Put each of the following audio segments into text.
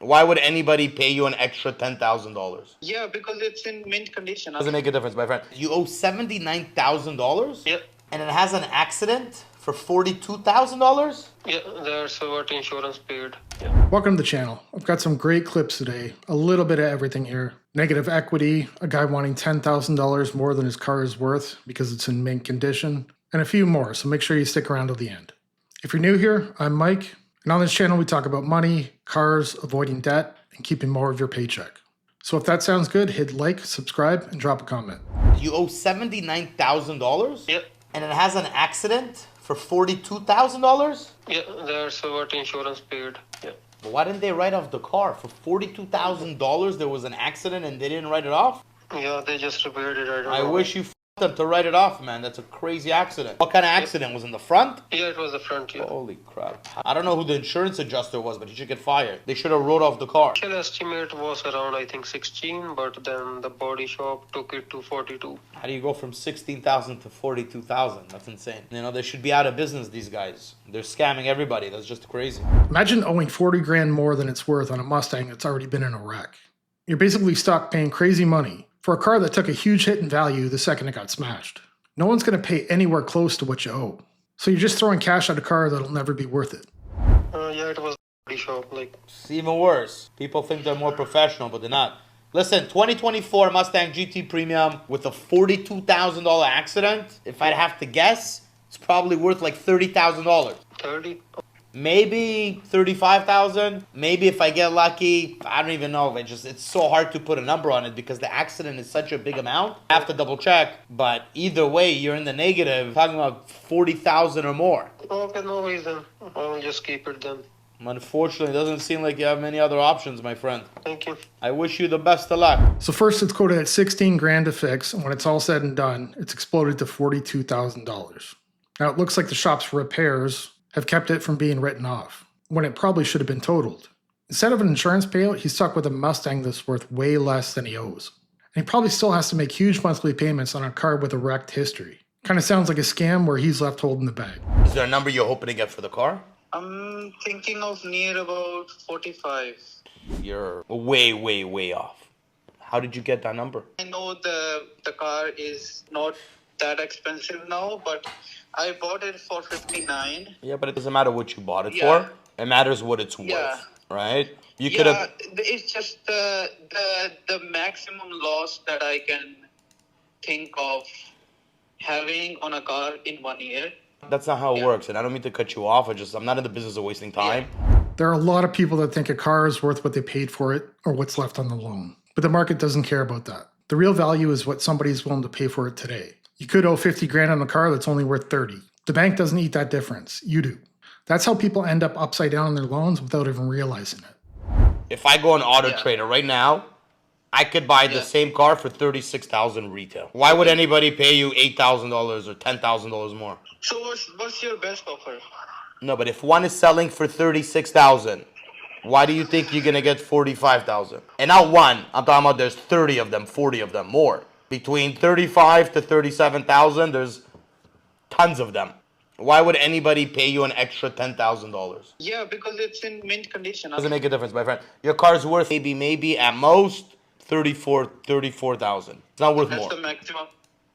Why would anybody pay you an extra $10,000? Yeah, because it's in mint condition. Doesn't make a difference, my friend. You owe $79,000? Yeah. And it has an accident for $42,000? Yeah, that's what insurance paid. Yeah. Welcome to the channel. I've got some great clips today. A little bit of everything here. Negative equity, a guy wanting $10,000 more than his car is worth because it's in mint condition, and a few more, so make sure you stick around till the end. If you're new here, I'm Mike, and on this channel we talk about money, cars, avoiding debt, and keeping more of your paycheck. So if that sounds good, hit like, subscribe, and drop a comment. You owe $79,000? Yeah. And it has an accident for $42,000? Yeah, that's what insurance paid. Yeah. But why didn't they write off the car? For $42,000 there was an accident and they didn't write it off? Yeah, they just repaired it. I don't I know. wish you them to write it off, man. That's a crazy accident. What kind of accident? Was in the front? Yeah, it was the front, yeah. Holy crap. I don't know who the insurance adjuster was, but he should get fired. They should have wrote off the car. Initial estimate was around, I think, 16, but then the body shop took it to 42. How do you go from 16,000 to 42,000? That's insane. You know, they should be out of business, these guys. They're scamming everybody. That's just crazy. Imagine owing 40 grand more than it's worth on a Mustang that's already been in a wreck. You're basically stuck paying crazy money for a car that took a huge hit in value the second it got smashed. No one's going to pay anywhere close to what you owe. So you're just throwing cash at a car that'll never be worth it. Yeah, it was body shop, like. It's even worse. People think they're more professional, but they're not. Listen, 2024 Mustang GT Premium with a $42,000 accident, if I'd have to guess, it's probably worth like $30,000. 30? Maybe 35,000. Maybe if I get lucky, I don't even know. It's so hard to put a number on it because the accident is such a big amount. I have to double check, but either way, you're in the negative. Talking about 40,000 or more. Okay, no reason. I'll just keep it then. Unfortunately, it doesn't seem like you have many other options, my friend. Thank you. I wish you the best of luck. So first it's quoted at 16 grand to fix, and when it's all said and done, it's exploded to $42,000. Now it looks like the shop's repairs have kept it from being written off, when it probably should have been totaled. Instead of an insurance payout, he's stuck with a Mustang that's worth way less than he owes. And he probably still has to make huge monthly payments on a car with a wrecked history. Kind of sounds like a scam where he's left holding the bag. Is there a number you're hoping to get for the car? I'm thinking of near about 45. You're way, way, way off. How did you get that number? I know the car is not that expensive now, but I bought it for 59. Yeah, but it doesn't matter what you bought it Yeah. for. It matters what it's Yeah. worth, right? You could have. It's just the maximum loss that I can think of having on a car in 1 year. That's not how it Yeah. works, and I don't mean to cut you off. I'm not in the business of wasting time. There are a lot of people that think a car is worth what they paid for it or what's left on the loan. But the market doesn't care about that. The real value is what somebody's willing to pay for it today. You could owe 50 grand on a car that's only worth 30. The bank doesn't eat that difference. You do. That's how people end up upside down on their loans without even realizing it. If I go on Auto Yeah. Trader right now, I could buy the Yeah. same car for $36,000 retail. Why would anybody pay you $8,000 or $10,000 more? So what's your best offer? No, but if one is selling for $36,000, why do you think you're gonna get $45,000? And not one. I'm talking about there's 30 of them, 40 of them, more. Between 35 to 37,000, there's tons of them. Why would anybody pay you an extra $10,000? Yeah, because it's in mint condition. Doesn't make a difference, my friend. Your car's worth maybe at most 34,000. It's not worth That's more. the maximum.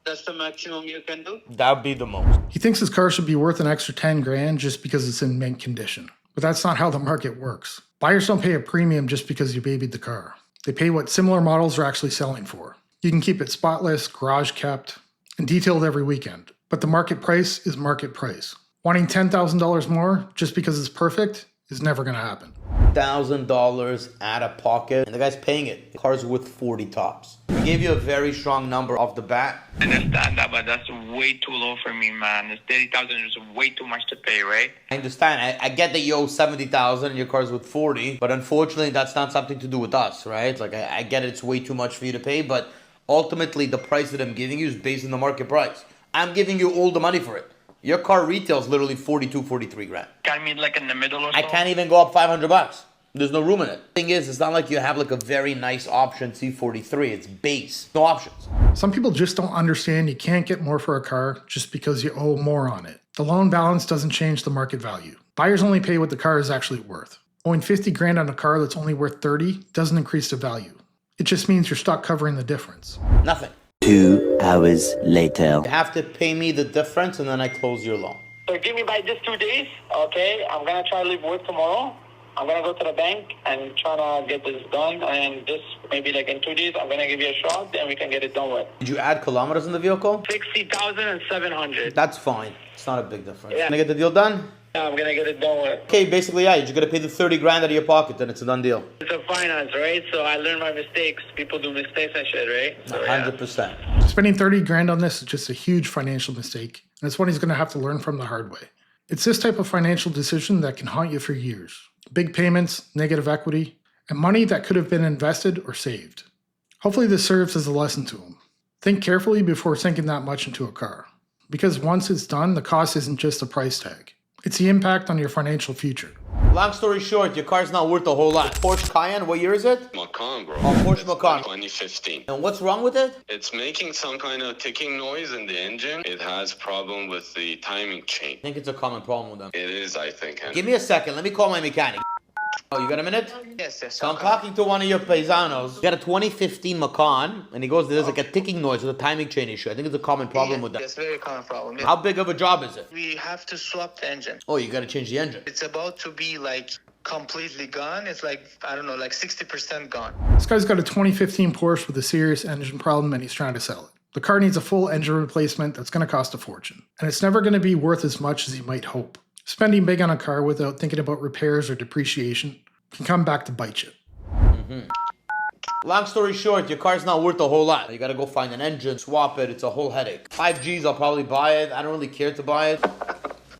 That's the maximum you can do. That'd be the most. He thinks his car should be worth an extra 10 grand just because it's in mint condition. But that's not how the market works. Buyers don't pay a premium just because you babied the car. They pay what similar models are actually selling for. You can keep it spotless, garage kept, and detailed every weekend. But the market price is market price. Wanting $10,000 more just because it's perfect is never going to happen. $1,000 out of pocket, and the guy's paying it. The car's worth 40 tops. We gave you a very strong number off the bat. I understand that, but that's way too low for me, man. It's 30,000 is way too much to pay, right? I understand. I get that you owe 70,000 and your car's worth 40, but unfortunately, that's not something to do with us, right? Like I get it, it's way too much for you to pay, but ultimately, the price that I'm giving you is based on the market price. I'm giving you all the money for it. Your car retails literally 42, 43 grand. Can I meet like in the middle or so? I can't even go up 500 bucks. There's no room in it. Thing is, it's not like you have like a very nice option C43. It's base. No options. Some people just don't understand you can't get more for a car just because you owe more on it. The loan balance doesn't change the market value. Buyers only pay what the car is actually worth. Owing 50 grand on a car that's only worth 30 doesn't increase the value. It just means you're stuck covering the difference. Nothing. 2 hours later. You have to pay me the difference and then I close your loan. So give me by just 2 days, okay? I'm gonna try to leave work tomorrow. I'm gonna go to the bank and try to get this done. And just maybe like in 2 days, I'm gonna give you a shot and we can get it done with. Did you add kilometers in the vehicle? 60,700. That's fine. It's not a big difference. Yeah. Gonna get the deal done? Yeah, I'm gonna get it done with. Okay, basically, yeah, you're gonna pay the 30 grand out of your pocket, then it's a done deal. It's a finance, right? So I learned my mistakes. People do mistakes and shit, right? So, yeah. 100%. Spending 30 grand on this is just a huge financial mistake, and it's one he's going to have to learn from the hard way. It's this type of financial decision that can haunt you for years. Big payments, negative equity, and money that could have been invested or saved. Hopefully this serves as a lesson to him. Think carefully before sinking that much into a car. Because once it's done, the cost isn't just the price tag. It's the impact on your financial future. Long story short, your car's not worth a whole lot. Porsche Cayenne, what year is it? Macan, bro. Oh, Porsche It's Macan. 2015. And what's wrong with it? It's making some kind of ticking noise in the engine. It has problem with the timing chain. I think it's a common problem with them. It is, I think. Give me a second, let me call my mechanic. Oh, you got a minute? Yes. So I'm talking to one of your paisanos. He got a 2015 Macan, and he goes, there's like a ticking noise with a timing chain issue. I think it's a common problem with that. Yes, very common problem. How big of a job is it? We have to swap the engine. Oh, you gotta change the engine. It's about to be like completely gone. It's like, I don't know, like 60% gone. This guy's got a 2015 Porsche with a serious engine problem and he's trying to sell it. The car needs a full engine replacement that's going to cost a fortune. And it's never going to be worth as much as you might hope. Spending big on a car without thinking about repairs or depreciation can come back to bite you. Long story short, your car's not worth a whole lot. You gotta go find an engine, swap it, it's a whole headache. 5 Gs, I'll probably buy it. I don't really care to buy it.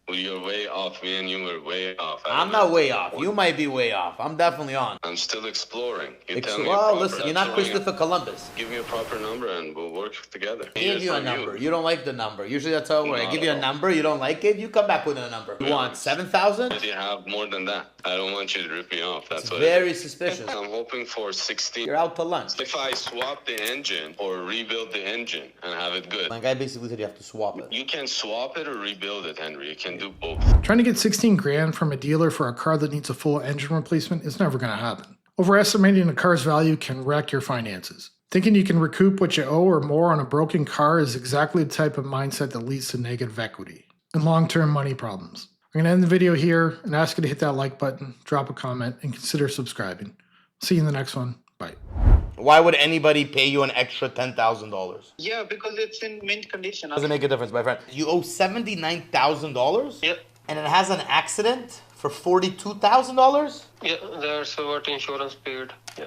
Well, you're way off. Me and you were way off. I'm not way off. You might be way off. I'm definitely on. I'm still exploring. You tell me Well, proper, listen, you're that's not all I Christopher got. Columbus. Give me a proper number and we'll work together. I gave you a number. You don't like the number. Usually that's how it works. I Not give you a at all. number, you don't like it, you come back with a number. You want 7,000? If you have more than that, I don't want you to rip me off. That's what Very it is. suspicious. I'm hoping for 16. You're out to lunch. If I swap the engine or rebuild the engine and have it good, My guy basically said you have to swap it. you can swap it or rebuild it, Henry. You can do both. Trying to get 16 grand from a dealer for a car that needs a full engine replacement is never going to happen. Overestimating a car's value can wreck your finances. Thinking you can recoup what you owe or more on a broken car is exactly the type of mindset that leads to negative equity and long-term money problems. I'm going to end the video here and ask you to hit that like button, drop a comment, and consider subscribing. See you in the next one. Bye. Why would anybody pay you an extra $10,000? Yeah, because it's in mint condition. Doesn't make a difference, my friend. You owe $79,000? Yep. And it has an accident for $42,000? Yeah, that's what insurance paid. Yeah.